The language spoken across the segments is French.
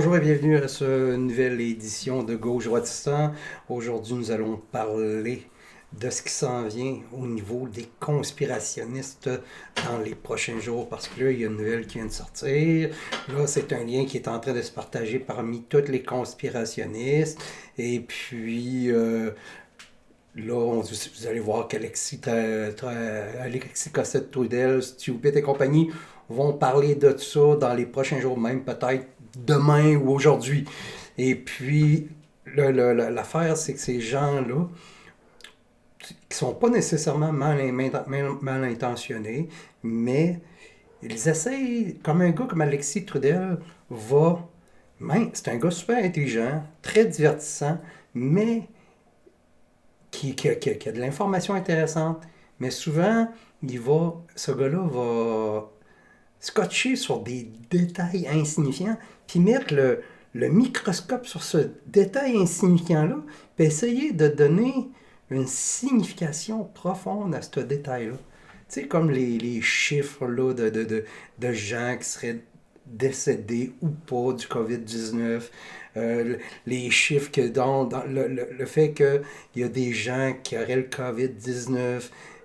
Bonjour et bienvenue à cette nouvelle édition de Gauche Droitistan. Aujourd'hui, nous allons parler de ce qui s'en vient au niveau des conspirationnistes dans les prochains jours, parce que là, il y a une nouvelle qui vient de sortir. Là, c'est un lien qui est en train de se partager parmi tous les conspirationnistes. Et puis, là, vous allez voir qu'Alexis Alexis Cossette-Trudel, Stupid et compagnie vont parler de ça dans les prochains jours, même peut-être demain ou aujourd'hui. Et puis, l'affaire, c'est que ces gens-là, qui sont pas nécessairement mal intentionnés, mais ils essayent, comme un gars comme Alexis Trudel va, c'est un gars super intelligent, très divertissant, mais qui a de l'information intéressante, mais souvent, ce gars-là va scotcher sur des détails insignifiants, puis mettre le microscope sur ce détail insignifiant-là, puis essayer de donner une signification profonde à ce détail-là. Tu sais, comme les chiffres là, de gens qui seraient décédés ou pas du COVID-19, les chiffres que dans le fait qu'il y a des gens qui auraient le COVID-19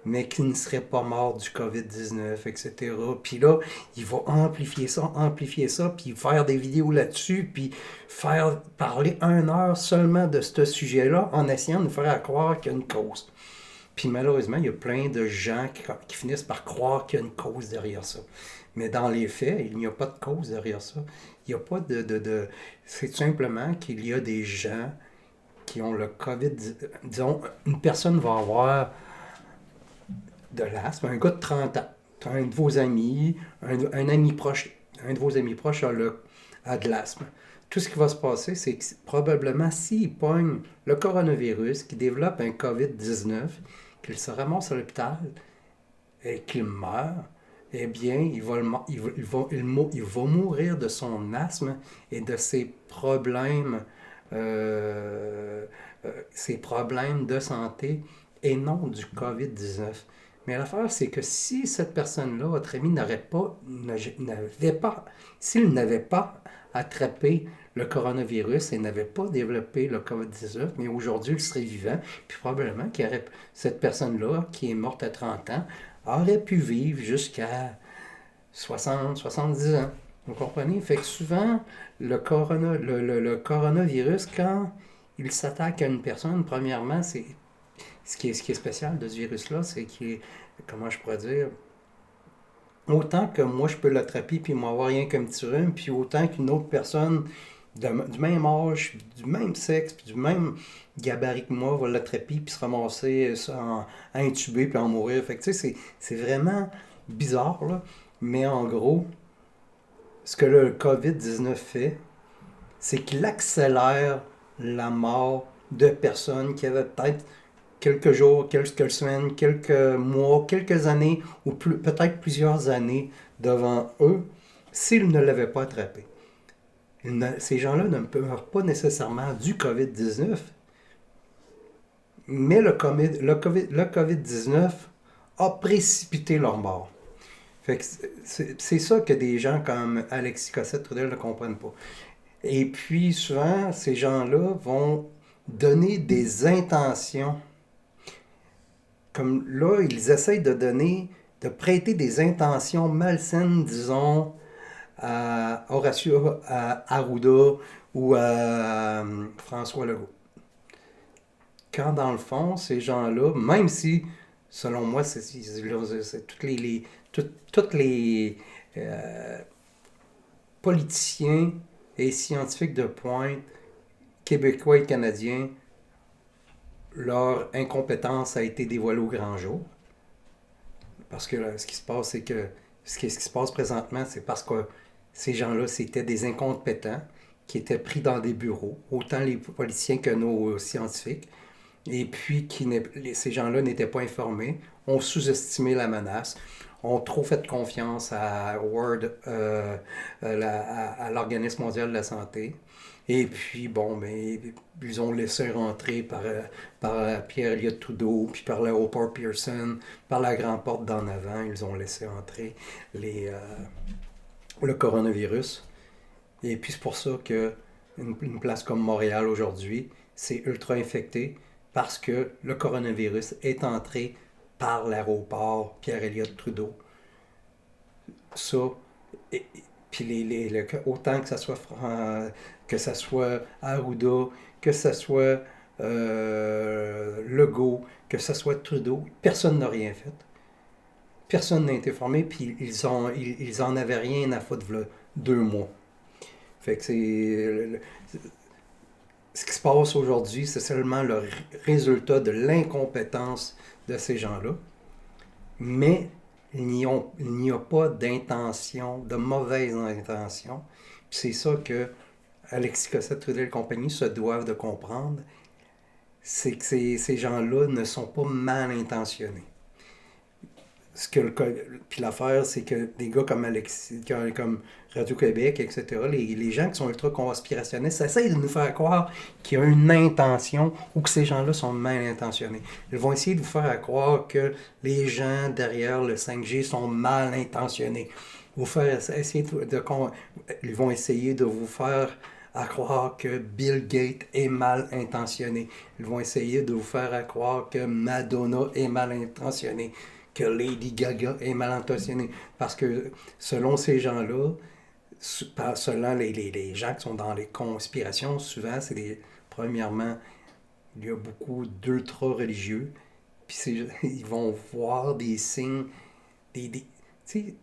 mais qui ne seraient pas morts du COVID-19, etc. Puis là, il va amplifier ça, puis faire des vidéos là-dessus, puis faire parler 1 heure seulement de ce sujet-là en essayant de nous faire croire qu'il y a une cause. Puis malheureusement, il y a plein de gens qui finissent par croire qu'il y a une cause derrière ça. Mais dans les faits, il n'y a pas de cause derrière ça. Il n'y a pas C'est tout simplement qu'il y a des gens qui ont le COVID. Disons, une personne va avoir de l'asthme, un gars de 30 ans, un de vos amis, un ami proche, un de vos amis proches a de l'asthme. Tout ce qui va se passer, c'est que probablement s'il pogne le coronavirus, qu'il développe un COVID-19, qu'il se ramasse à l'hôpital et qu'il meurt, eh bien, il va mourir de son asthme et de ses problèmes de santé et non du COVID-19. Mais l'affaire, c'est que si cette personne-là, votre ami, s'il n'avait pas attrapé le coronavirus et n'avait pas développé le COVID-19, mais aujourd'hui, il serait vivant, puis probablement cette personne-là, qui est morte à 30 ans, aurait pu vivre jusqu'à 60, 70 ans. Vous comprenez? Fait que souvent, le coronavirus, quand il s'attaque à une personne, premièrement, ce qui est spécial de ce virus-là, c'est qu'il est, comment je pourrais dire, autant que moi je peux l'attraper puis m'avoir rien comme petit rhume, puis autant qu'une autre personne du même âge, du même sexe, puis du même gabarit que moi va l'attraper puis se ramasser intubé puis en mourir. Fait que tu sais, c'est vraiment bizarre, là. Mais en gros, ce que le COVID-19 fait, c'est qu'il accélère la mort de personnes qui avaient peut-être quelques jours, quelques semaines, quelques mois, quelques années, ou peut-être plusieurs années devant eux, s'ils ne l'avaient pas attrapé. Ces gens-là ne meurent pas nécessairement du COVID-19, mais le COVID-19 a précipité leur mort. Fait que c'est ça que des gens comme Alexis Cossette-Trudel ne comprennent pas. Et puis souvent, ces gens-là vont donner des intentions. Comme là, ils essayent de prêter des intentions malsaines, disons, à Horacio Arruda ou à François Legault. Quand dans le fond, ces gens-là, même si, selon moi, c'est toutes les politiciens et scientifiques de pointe, québécois et canadiens, leur incompétence a été dévoilée au grand jour. Parce que là, ce qui se passe, c'est que ce qui se passe présentement, c'est parce que ces gens-là, c'était des incompétents qui étaient pris dans des bureaux, autant les politiciens que nos scientifiques, et puis ces gens-là n'étaient pas informés, ont sous-estimé la menace, ont trop fait confiance à à l'Organisme mondial de la santé. Et puis, bon, mais ils ont laissé rentrer par Pierre Elliott Trudeau, puis par l'aéroport Pearson, par la grande porte d'en avant, ils ont laissé entrer le coronavirus. Et puis c'est pour ça que une place comme Montréal aujourd'hui, c'est ultra infecté parce que le coronavirus est entré par l'aéroport Pierre-Éliott Trudeau. Ça, et- puis autant que ça soit Arruda, que ça soit Legault, que ça soit Trudeau, personne n'a rien fait. Personne n'a été formé, puis ils en avaient rien à foutre, v'là 2 mois. Fait que ce qui se passe aujourd'hui, c'est seulement le résultat de l'incompétence de ces gens-là. Mais il n'y a pas d'intention, de mauvaise intention. Puis c'est ça que Alexis Cossette, Trudel et compagnie se doivent de comprendre, c'est que ces gens-là ne sont pas mal intentionnés. Puis l'affaire, c'est que des gars comme Alexis, comme Radio-Québec, etc., les gens qui sont ultra conspirationnistes essayent de nous faire croire qu'il y a une intention ou que ces gens-là sont mal intentionnés. Ils vont essayer de vous faire croire que les gens derrière le 5G sont mal intentionnés. Ils vont essayer de vous faire croire que Bill Gates est mal intentionné. Ils vont essayer de vous faire croire que Madonna est mal intentionnée, que Lady Gaga est mal intentionnée. Parce que selon ces gens-là, selon les gens qui sont dans les conspirations, souvent, premièrement, il y a beaucoup d'ultra-religieux, puis ils vont voir des signes, tu sais,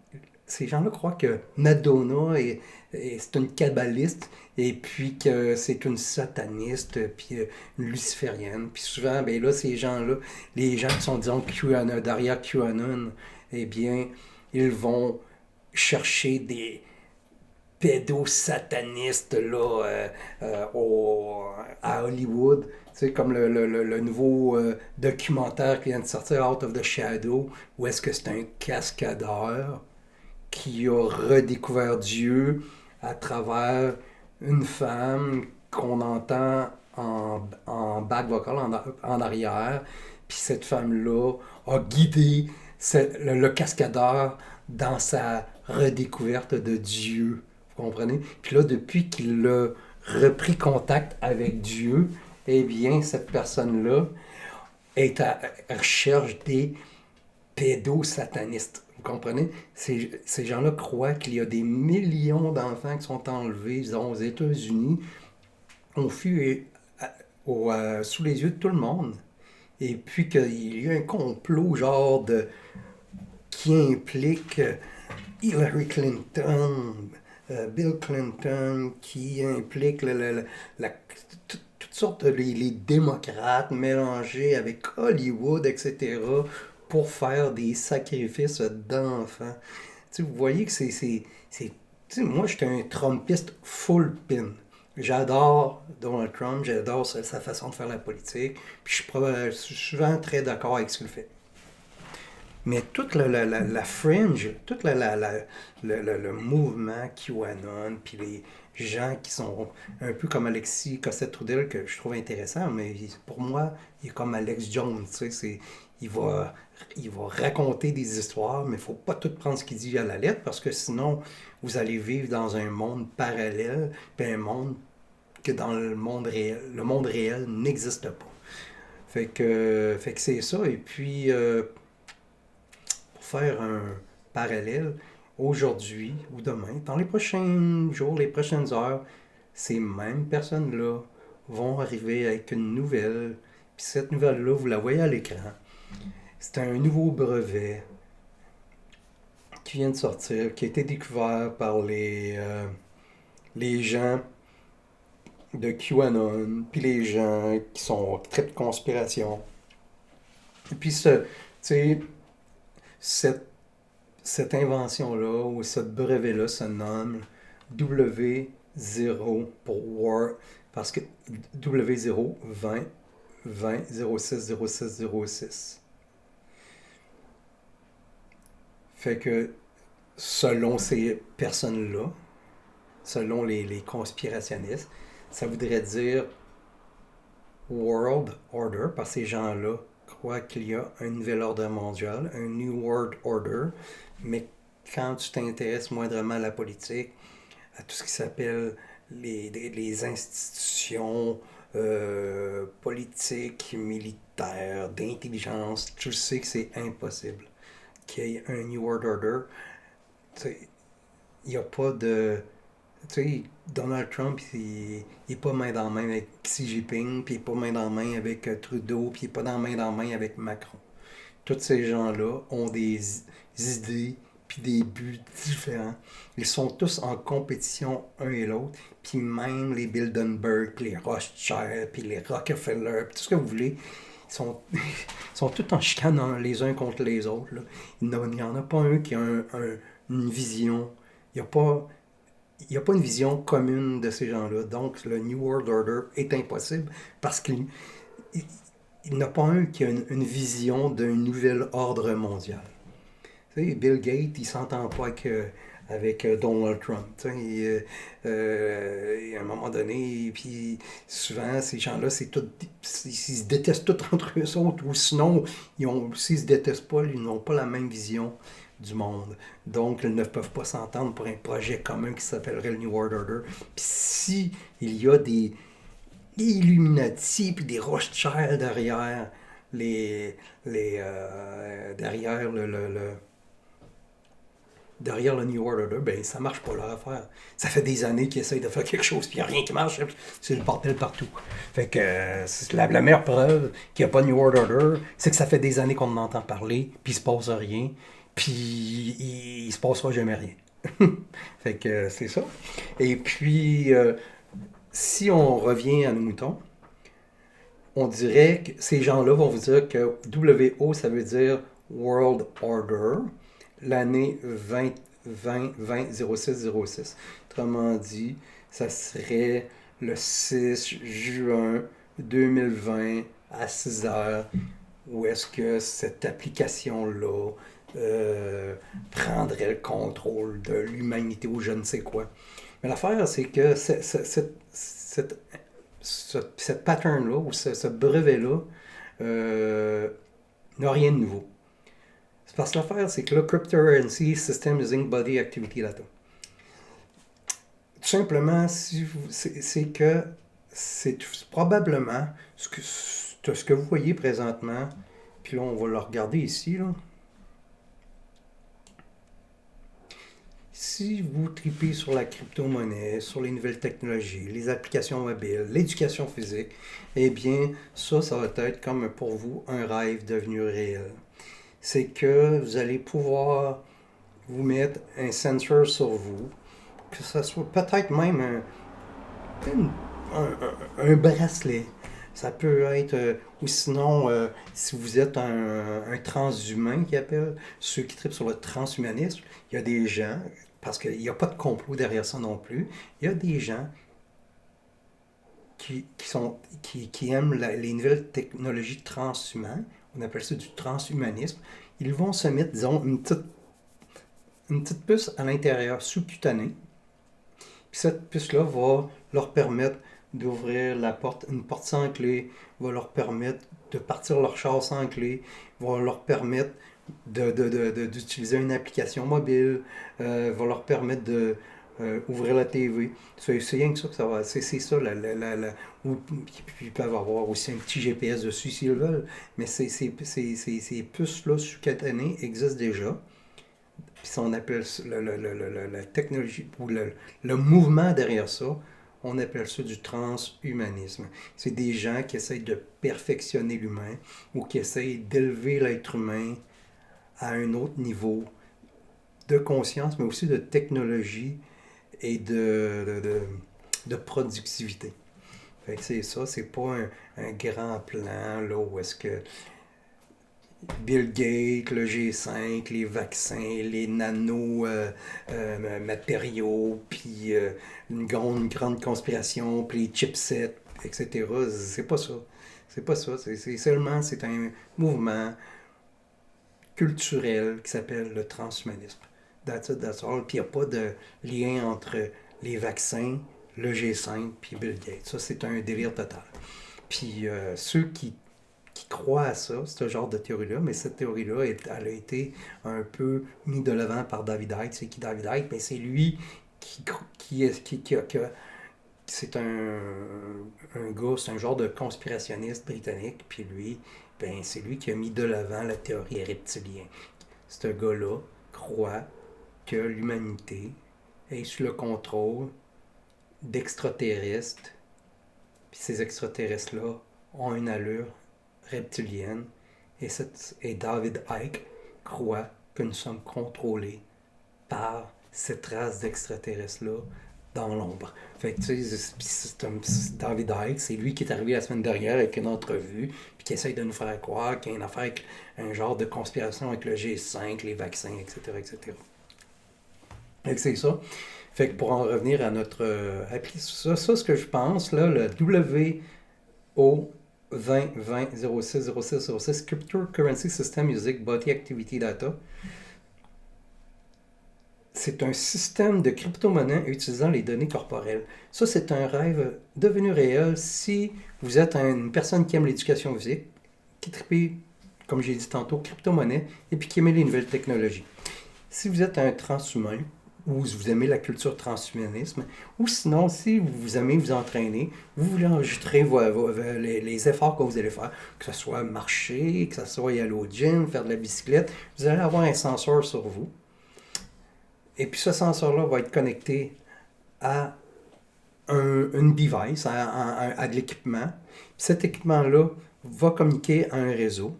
ces gens-là croient que Madonna c'est une kabbaliste et puis que c'est une sataniste puis une luciférienne. Puis souvent, ben là, ces gens-là, les gens qui sont, disons, QAnon, derrière QAnon, eh bien, ils vont chercher des pédosatanistes là, à Hollywood. Tu sais, comme le nouveau documentaire qui vient de sortir, Out of the Shadow, où est-ce que c'est un cascadeur qui a redécouvert Dieu à travers une femme qu'on entend en back vocal, en arrière. Puis cette femme-là a guidé le cascadeur dans sa redécouverte de Dieu. Vous comprenez? Puis là, depuis qu'il a repris contact avec Dieu, eh bien, cette personne-là est à recherche des pédosatanistes. Vous comprenez? Ces gens-là croient qu'il y a des millions d'enfants qui sont enlevés, disons, aux États-Unis, ont fui sous les yeux de tout le monde. Et puis qu'il y a un complot, genre, qui implique Hillary Clinton, Bill Clinton, qui implique toutes sortes les démocrates mélangés avec Hollywood, etc., pour faire des sacrifices d'enfants. Tu sais, vous voyez que tu sais, moi, j'étais un Trumpiste full pin. J'adore Donald Trump, j'adore sa façon de faire la politique, puis je suis souvent très d'accord avec ce qu'il fait. Mais toute la fringe, tout le mouvement QAnon, puis les gens qui sont un peu comme Alexis Cossette-Trudel, que je trouve intéressant, mais pour moi, il est comme Alex Jones, tu sais, il va, il va raconter des histoires, mais il ne faut pas tout prendre ce qu'il dit à la lettre, parce que sinon, vous allez vivre dans un monde parallèle, puis un monde que dans le monde réel n'existe pas. Fait que c'est ça, et puis... faire un parallèle aujourd'hui ou demain, dans les prochains jours, les prochaines heures, ces mêmes personnes-là vont arriver avec une nouvelle. Puis cette nouvelle-là, vous la voyez à l'écran. C'est un nouveau brevet qui vient de sortir, qui a été découvert par les gens de QAnon, puis les gens qui sont très de conspiration. Et puis, tu sais, cette cette invention-là ou ce brevet-là se nomme W0 pour War, parce que W0 20 20 06 06 06. Fait que selon ces personnes-là, selon les conspirationnistes, ça voudrait dire World Order, parce que ces gens-là croient qu'il y a un nouvel ordre mondial, un New World Order, mais quand tu t'intéresses moindrement à la politique, à tout ce qui s'appelle les institutions politiques, militaires, d'intelligence. Tu sais que c'est impossible qu'il y ait un New World Order. Il n'y a pas de... Tu sais, Donald Trump, il n'est pas main dans main avec Xi Jinping, puis il n'est pas main dans main avec Trudeau, puis il n'est pas main dans main avec Macron. Tous ces gens-là ont des idées puis des buts différents. Ils sont tous en compétition un et l'autre. Puis même les Bilderberg, puis les Rothschild, puis les Rockefeller, puis tout ce que vous voulez, ils sont tous en chicane les uns contre les autres. Là. Il n'y en a pas un qui a une vision. Il n'y a pas il n'y a pas une vision commune de ces gens-là. Donc, le New World Order est impossible parce qu'il il n'y en a pas un qui a une vision d'un nouvel ordre mondial. Tu sais, Bill Gates, il ne s'entend pas avec Donald Trump. Tu sais, à un moment donné, puis souvent, ces gens-là, ils se détestent tous entre eux autres, ou sinon, s'ils ne se détestent pas, ils n'ont pas la même vision du monde. Donc, ils ne peuvent pas s'entendre pour un projet commun qui s'appellerait le New World Order. Puis si il y a des Illuminati puis des Rothschild derrière derrière le New World Order, ben ça marche pas leur affaire. Ça fait des années qu'ils essayent de faire quelque chose, puis il n'y a rien qui marche, c'est le bordel partout. Fait que c'est la meilleure preuve qu'il n'y a pas de New World Order, c'est que ça fait des années qu'on en entend parler, puis il se passe rien, puis il se passera jamais rien. Fait que c'est ça. Et puis, si on revient à nos moutons, on dirait que ces gens-là vont vous dire que WO, ça veut dire World Order, l'année 2006-06. Autrement dit, ça serait le 6 juin 2020 à 6 heures, où est-ce que cette application-là prendrait le contrôle de l'humanité ou je ne sais quoi. Mais l'affaire, c'est que cette pattern-là, ou ce brevet-là, euh, n'a rien de nouveau. C'est parce que l'affaire, c'est que le Cryptocurrency System Using Body Activity Data. Tout simplement, c'est que c'est probablement ce que vous voyez présentement, puis là, on va le regarder ici, là. Si vous tripez sur la crypto-monnaie, sur les nouvelles technologies, les applications mobiles, l'éducation physique, eh bien, ça va être comme pour vous un rêve devenu réel. C'est que vous allez pouvoir vous mettre un sensor sur vous, que ce soit peut-être même un bracelet. Ça peut être, ou sinon, si vous êtes un transhumain qui appelle, ceux qui tripent sur le transhumanisme, il y a des gens, parce qu'il n'y a pas de complot derrière ça non plus, il y a des gens qui aiment les nouvelles technologies transhumaines, on appelle ça du transhumanisme, ils vont se mettre, disons, une petite puce à l'intérieur, sous-cutanée, puis cette puce-là va leur permettre d'ouvrir la porte, une porte sans clé, va leur permettre de partir leur char sans clé, va leur permettre d'utiliser une application mobile, va leur permettre de ouvrir la TV. C'est rien que ça que ça va. C'est ça. Puis ils peuvent avoir aussi un petit GPS dessus s'ils veulent. Mais ces puces-là sous-catanées existent déjà. Puis ça, on appelle ça, la technologie, ou le mouvement derrière ça, on appelle ça du transhumanisme. C'est des gens qui essayent de perfectionner l'humain ou qui essayent d'élever l'être humain à un autre niveau de conscience, mais aussi de technologie et de productivité. Fait que c'est ça, c'est pas un grand plan là où est-ce que Bill Gates, le G5, les vaccins, les nano-matériaux, puis une grande conspiration, puis les chipsets, etc. C'est pas ça. C'est pas ça. C'est un mouvement culturel qui s'appelle le transhumanisme. That's it, that's all. Puis il n'y a pas de lien entre les vaccins, le G5 puis Bill Gates. Ça, c'est un délire total. Puis ceux qui croient à ça, ce genre de théorie-là, mais cette théorie-là, elle a été un peu mise de l'avant par David Icke. C'est qui David Icke? Ben, c'est lui qui, c'est un gars, c'est un genre de conspirationniste britannique, puis lui, ben, c'est lui qui a mis de l'avant la théorie reptilienne. Ce gars-là croit que l'humanité est sous le contrôle d'extraterrestres, puis ces extraterrestres-là ont une allure reptilienne, et David Icke croit que nous sommes contrôlés par cette race d'extraterrestres-là dans l'ombre. Fait que, tu sais, David Icke, c'est lui qui est arrivé la semaine dernière avec une entrevue, puis qui essaye de nous faire croire qu'il y a une affaire avec un genre de conspiration avec le G5, les vaccins, etc., etc. Fait que c'est ça. Fait que pour en revenir à notre appli, ça, ce que je pense, là, le WO 2020 06 06 06 Cryptocurrency System Music Body Activity Data, c'est un système de crypto-monnaie utilisant les données corporelles. Ça, c'est un rêve devenu réel si vous êtes une personne qui aime l'éducation physique, qui tripe, comme j'ai dit tantôt, crypto-monnaie, et puis qui aime les nouvelles technologies. Si vous êtes un transhumain, ou si vous aimez la culture transhumanisme, ou sinon, si vous aimez vous entraîner, vous voulez enregistrer les efforts que vous allez faire, que ce soit marcher, que ce soit y aller au gym, faire de la bicyclette, vous allez avoir un sensor sur vous. Et puis ce sensor-là va être connecté à une device, à de l'équipement. Cet équipement-là va communiquer à un réseau.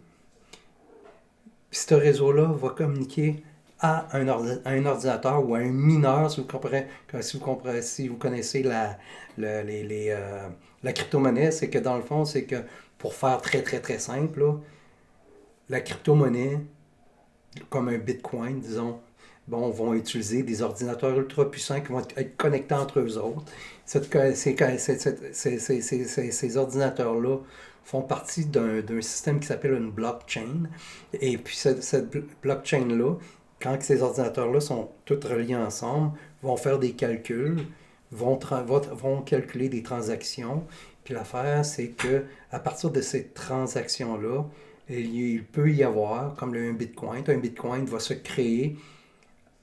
Puis ce réseau-là va communiquer à un ordinateur ou à un mineur, si vous connaissez la crypto-monnaie, c'est que dans le fond, c'est que pour faire très très très simple, là, la crypto-monnaie, comme un bitcoin, disons, bon, vont utiliser des ordinateurs ultra puissants qui vont être connectés entre eux autres. Ces ordinateurs-là font partie d'un système qui s'appelle une blockchain. Et puis cette blockchain-là, quand ces ordinateurs-là sont tous reliés ensemble, vont faire des calculs, vont calculer des transactions. Puis l'affaire, c'est que à partir de ces transactions-là, il peut y avoir, comme un bitcoin va se créer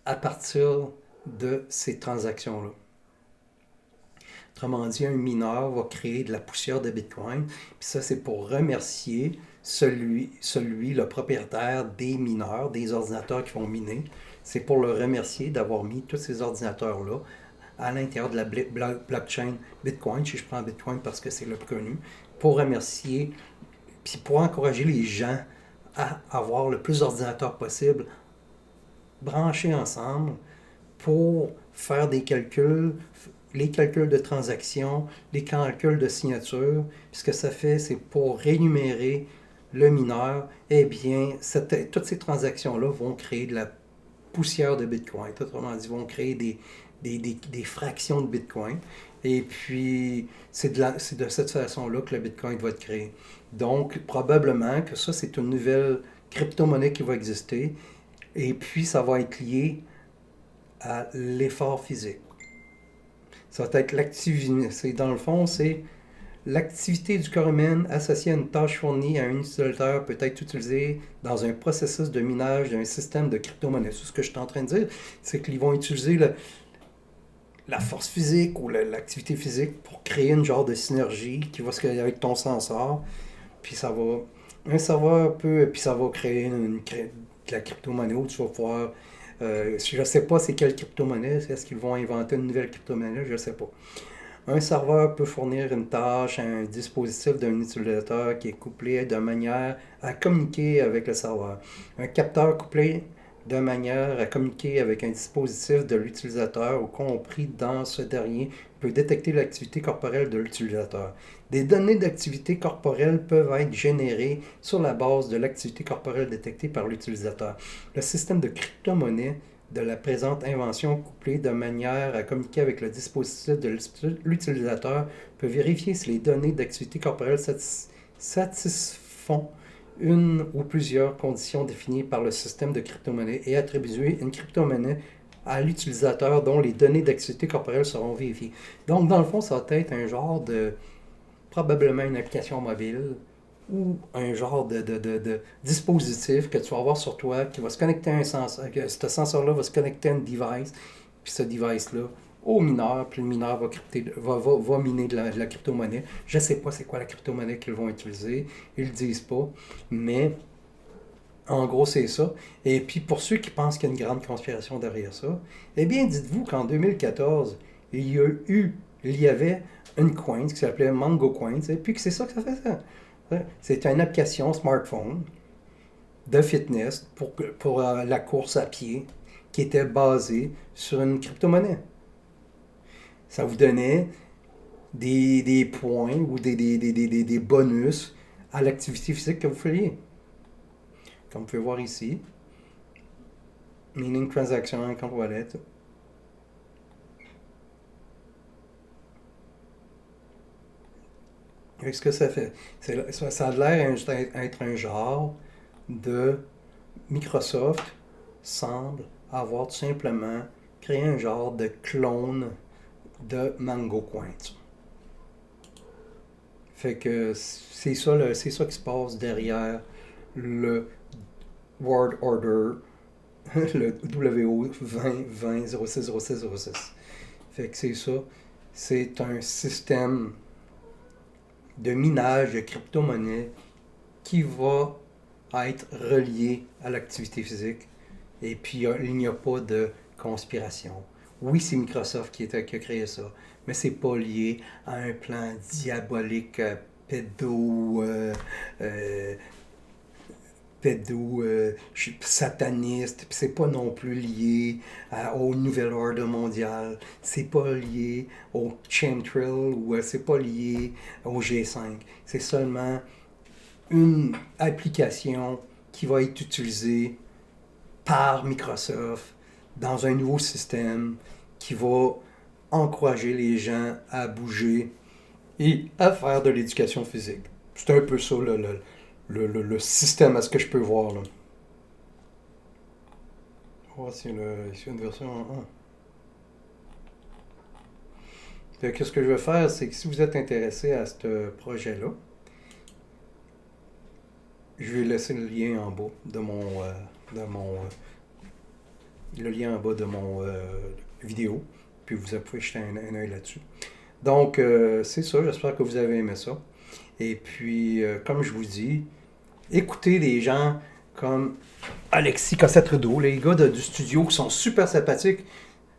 à partir de ces transactions-là. Autrement dit, un mineur va créer de la poussière de bitcoin. Puis ça, c'est pour remercier celui, le propriétaire des mineurs, des ordinateurs qui vont miner. C'est pour le remercier d'avoir mis tous ces ordinateurs-là à l'intérieur de la blockchain Bitcoin, si je prends Bitcoin parce que c'est le plus connu, pour remercier, puis pour encourager les gens à avoir le plus d'ordinateurs possible branchés ensemble pour faire des calculs, les calculs de transactions, les calculs de signature. Puis ce que ça fait, c'est pour rémunérer le mineur, eh bien, toutes ces transactions-là vont créer de la poussière de Bitcoin. Autrement dit, vont créer des fractions de Bitcoin. Et puis, c'est de cette façon-là que le Bitcoin va être créé. Donc, probablement que ça, c'est une nouvelle crypto-monnaie qui va exister. Et puis, ça va être lié à l'effort physique. Ça va être l'activité. Dans le fond, c'est l'activité du corps humain associée à une tâche fournie à un utilisateur peut être utilisée dans un processus de minage d'un système de crypto-monnaie. Ce que je suis en train de dire, c'est qu'ils vont utiliser la force physique ou l'activité physique pour créer une genre de synergie qui va se créer avec ton sensor. Puis ça va... Un serveur peut... Puis ça va créer de la crypto-monnaie où tu vas pouvoir... je ne sais pas c'est quelle crypto-monnaie. Est-ce qu'ils vont inventer une nouvelle crypto-monnaie? Je ne sais pas. Un serveur peut fournir une tâche à un dispositif d'un utilisateur qui est couplé de manière à communiquer avec le serveur. Un capteur couplé de manière à communiquer avec un dispositif de l'utilisateur ou compris dans ce dernier peut détecter l'activité corporelle de l'utilisateur. Des données d'activité corporelle peuvent être générées sur la base de l'activité corporelle détectée par l'utilisateur. Le système de crypto-monnaie de la présente invention couplée de manière à communiquer avec le dispositif de l'utilisateur peut vérifier si les données d'activité corporelle satisfont une ou plusieurs conditions définies par le système de crypto-monnaie et attribuer une crypto-monnaie à l'utilisateur dont les données d'activité corporelle seront vérifiées. Donc, dans le fond, ça va être un genre de... probablement une application mobile ou un genre de dispositif que tu vas avoir sur toi qui va se connecter à un sensor, que ce sensor-là va se connecter à une device, puis ce device-là au mineur, puis le mineur va miner de la crypto-monnaie. Je ne sais pas c'est quoi la crypto-monnaie qu'ils vont utiliser, ils ne le disent pas, mais en gros c'est ça. Et puis pour ceux qui pensent qu'il y a une grande conspiration derrière ça, eh bien dites-vous qu'en 2014, il y avait une coin qui s'appelait Mango Coins, et puis que c'est ça que ça fait ça. C'est une application smartphone de fitness pour la course à pied qui était basée sur une crypto-monnaie. Ça vous donnait des points ou des bonus à l'activité physique que vous feriez. Comme vous pouvez voir ici, meaning transaction, compte wallet. Et ce que ça fait, ça a l'air d'être un genre de Microsoft semble avoir tout simplement créé un genre de clone de Mango Coins. Fait que c'est ça qui se passe derrière le World Order, le WO 2020 060606. Fait que c'est ça. C'est un système de minage de crypto-monnaie qui va être relié à l'activité physique. Et puis, il n'y a pas de conspiration. Oui, c'est Microsoft qui a créé ça, mais c'est pas lié à un plan diabolique pédo, euh, sataniste, puis c'est pas non plus lié au nouvel ordre mondial, c'est pas lié au chemtrail ou c'est pas lié au G5. C'est seulement une application qui va être utilisée par Microsoft dans un nouveau système qui va encourager les gens à bouger et à faire de l'éducation physique. C'est un peu ça le système à ce que je peux voir. Là. Oh, c'est une version 1. Qu'est-ce que je vais faire, c'est que si vous êtes intéressé à ce projet-là, je vais laisser le lien en bas le lien en bas de mon vidéo, puis vous pouvez jeter un œil là-dessus. Donc, c'est ça, j'espère que vous avez aimé ça. Et puis, comme je vous dis, écoutez des gens comme Alexis Cossette-Trudeau, les gars du studio qui sont super sympathiques.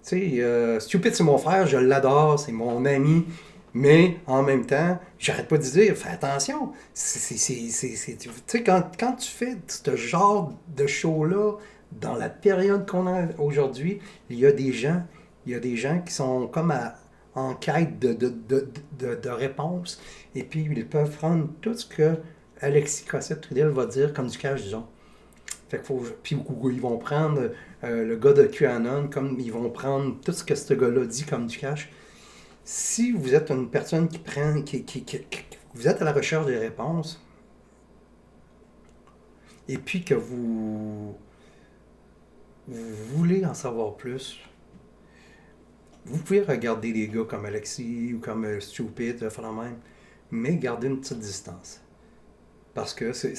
Tu sais, Stupid, c'est mon frère, je l'adore, c'est mon ami. Mais en même temps, j'arrête pas de dire, fais attention. Tu sais, quand tu fais ce genre de show-là, dans la période qu'on a aujourd'hui, il y a des gens qui sont comme en quête de réponses. Et puis, ils peuvent prendre tout ce que Alexis Cossette-Trudel va dire comme du cash, disons. Fait que puis ils vont prendre le gars de QAnon, comme ils vont prendre tout ce que ce gars-là dit comme du cash. Si vous êtes une personne qui prend, vous êtes à la recherche des réponses, et puis que vous voulez en savoir plus, vous pouvez regarder des gars comme Alexis ou comme Stupid, faire même, mais garder une petite distance. Parce que ces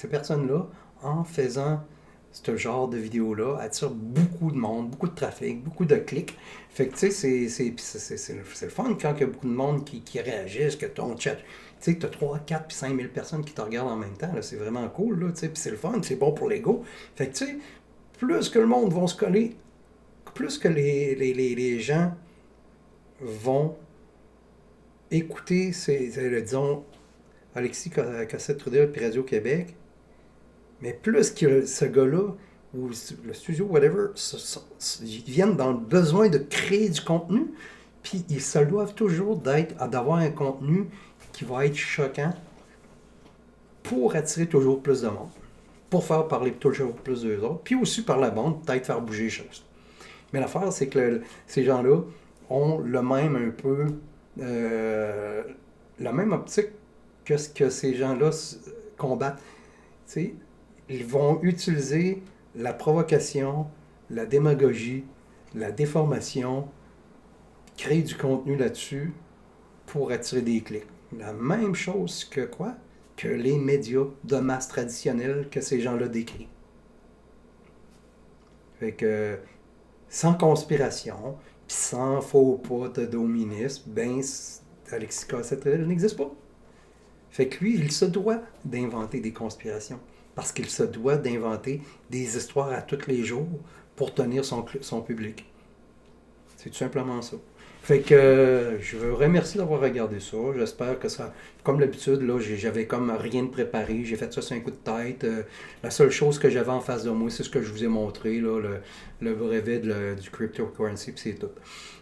personnes-là, en faisant ce genre de vidéo-là, attirent beaucoup de monde, beaucoup de trafic, beaucoup de clics. Fait que, tu sais, c'est le fun quand il y a beaucoup de monde qui réagissent, que ton chat, tu sais, tu as 3, 4 puis 5 000 personnes qui te regardent en même temps. C'est vraiment cool, là, tu sais, puis c'est le fun, c'est bon pour l'ego. Fait que, tu sais, plus que le monde va se coller, plus que les gens vont écouter, disons, Alexis Cossette-Trudel puis Radio-Québec, mais plus que ce gars-là, ou le studio, whatever, ils viennent dans le besoin de créer du contenu, puis ils se doivent toujours d'avoir un contenu qui va être choquant pour attirer toujours plus de monde, pour faire parler toujours plus d'eux autres, puis aussi par la bande, peut-être faire bouger les choses. Mais l'affaire, c'est que ces gens-là ont le même un peu, la même optique que ce que ces gens-là combattent. Tu sais, ils vont utiliser la provocation, la démagogie, la déformation, créer du contenu là-dessus pour attirer des clics. La même chose que quoi? Que les médias de masse traditionnels que ces gens-là décrivent. Fait que sans conspiration, puis sans faux pas de dominisme, ben Alexis Cossette n'existe pas. Fait que lui, il se doit d'inventer des conspirations. Parce qu'il se doit d'inventer des histoires à tous les jours pour tenir son public. C'est tout simplement ça. Fait que je vous remercie d'avoir regardé ça. J'espère que ça. Comme d'habitude, là, j'avais comme rien de préparé. J'ai fait ça sur un coup de tête. La seule chose que j'avais en face de moi, c'est ce que je vous ai montré, là, le brevet du cryptocurrency, puis c'est tout.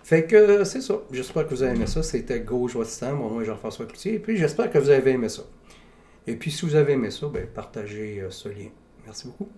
Fait que c'est ça. J'espère que vous avez aimé ça. C'était Go Joie de Temps. Mon nom est Jean-François Cloutier. Et puis j'espère que vous avez aimé ça. Et puis si vous avez aimé ça, ben, partagez ce lien. Merci beaucoup.